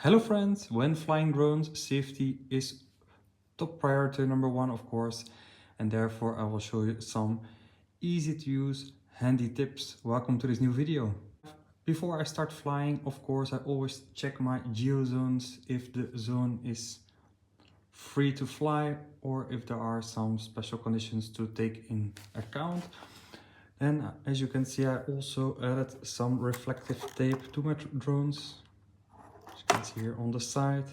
Hello friends, when flying drones, safety is top priority number one, of course, and therefore I will show you some easy to use, handy tips. Welcome to this new video. Before I start flying, of course, I always check my geo zones if the zone is free to fly or if there are some special conditions to take in account. And as you can see, I also added some reflective tape to my drones. As you can see here on the side,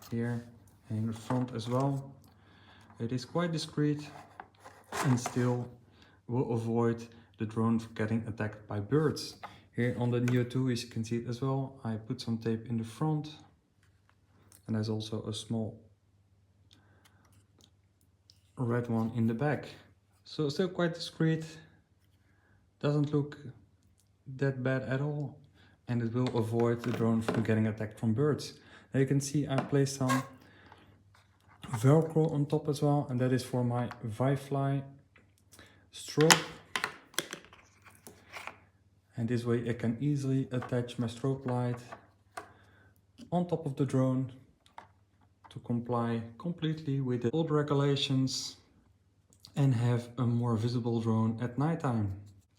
here and in the front as well. It is quite discreet and still will avoid the drone from getting attacked by birds. Here on the Neo 2, as you can see it as well, I put some tape in the front, and there's also a small red one in the back. So still quite discreet, doesn't look that bad at all, and it will avoid the drone from getting attacked from birds. Now you can see I placed some Velcro on top as well, and that is for my Wi-Fi strobe. And this way I can easily attach my strobe light on top of the drone to comply completely with the old regulations and have a more visible drone at nighttime.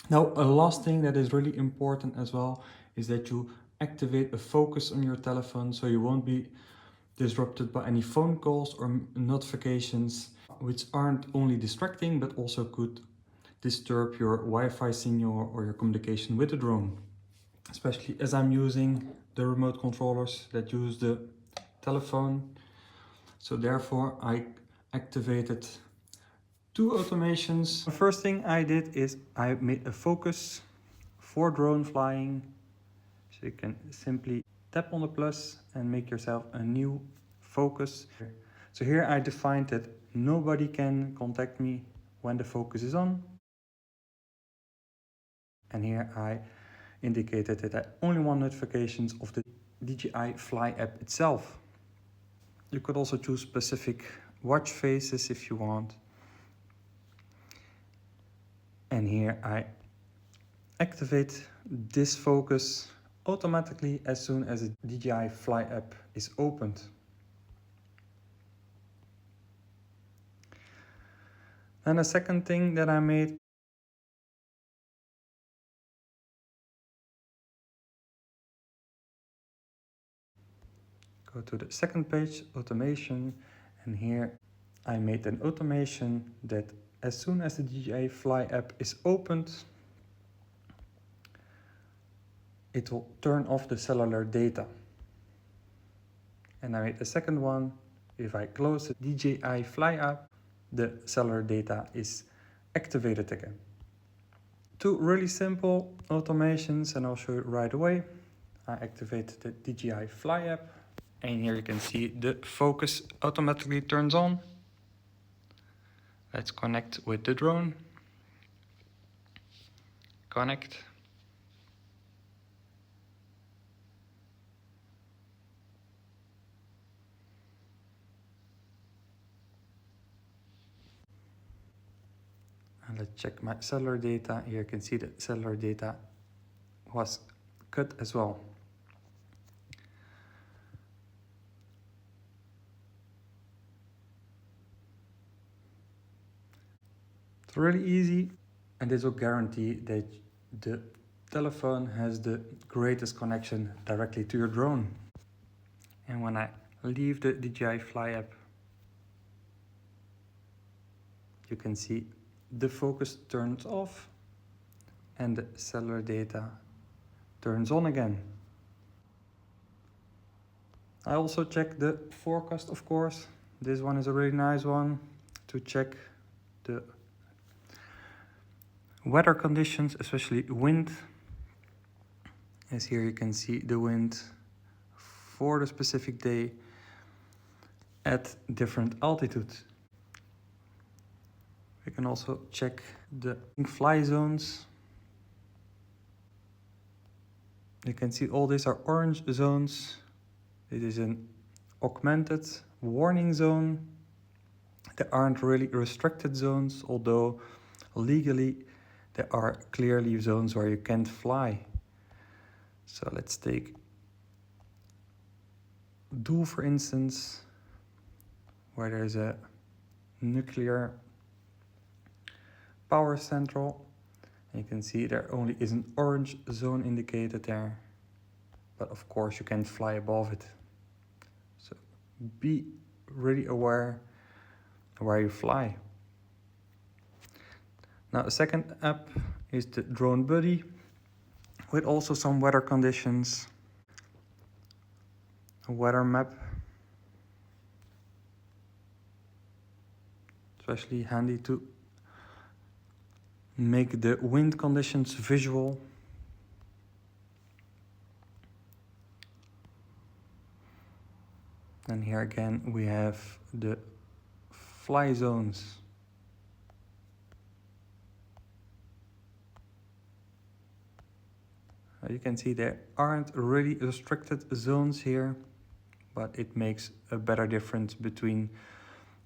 Now, a last thing that is really important as well is that you activate a focus on your telephone so you won't be disrupted by any phone calls or notifications, which aren't only distracting but also could disturb your Wi-Fi signal or your communication with the drone. Especially as I'm using the remote controllers that use the telephone. So therefore I activated two automations. The first thing I did is I made a focus for drone flying. So you can simply tap on the plus and make yourself a new focus. So here I defined that nobody can contact me when the focus is on. And here I indicated that I only want notifications of the DJI Fly app itself. You could also choose specific watch faces if you want. And here I activate this focus automatically as soon as the DJI Fly app is opened. Then the second thing that I made, go to the second page, automation, and here I made an automation that as soon as the DJI Fly app is opened, it will turn off the cellular data. And I made a second one, if I close the DJI Fly app, the cellular data is activated again. Two really simple automations, and I'll show you right away. I activated the DJI Fly app, and here you can see the focus automatically turns on. Let's connect with the drone. Connect. And let's check my cellular data. Here you can see that cellular data was cut as well. It's really easy, and this will guarantee that the telephone has the greatest connection directly to your drone. And when I leave the DJI Fly app, you can see the focus turns off and the cellular data turns on again. I also check the forecast, of course. This one is a really nice one to check the weather conditions, especially wind. As here you can see the wind for the specific day at different altitudes. We can also check the fly zones. You can see all these are orange zones. It is an augmented warning zone. There aren't really restricted zones, although legally there are clearly zones where you can't fly. So let's take do, for instance, where there's a nuclear power central. And you can see there only is an orange zone indicated there, but of course you can fly above it. So be really aware where you fly. Now the second app is the Drone Buddy, with also some weather conditions, a weather map, especially handy to make the wind conditions visual. And here again we have the fly zones. You can see there aren't really restricted zones here, but it makes a better difference between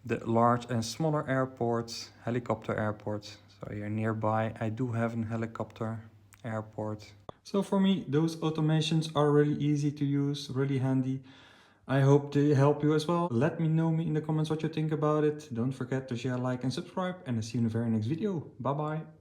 the large and smaller airports, helicopter airports. So here nearby I do have a helicopter airport. So for me those automations are really easy to use, really handy. I hope they help you as well. Let me know in the comments what you think about it. Don't forget to share, like and subscribe, and I'll see you in the very next video. Bye bye.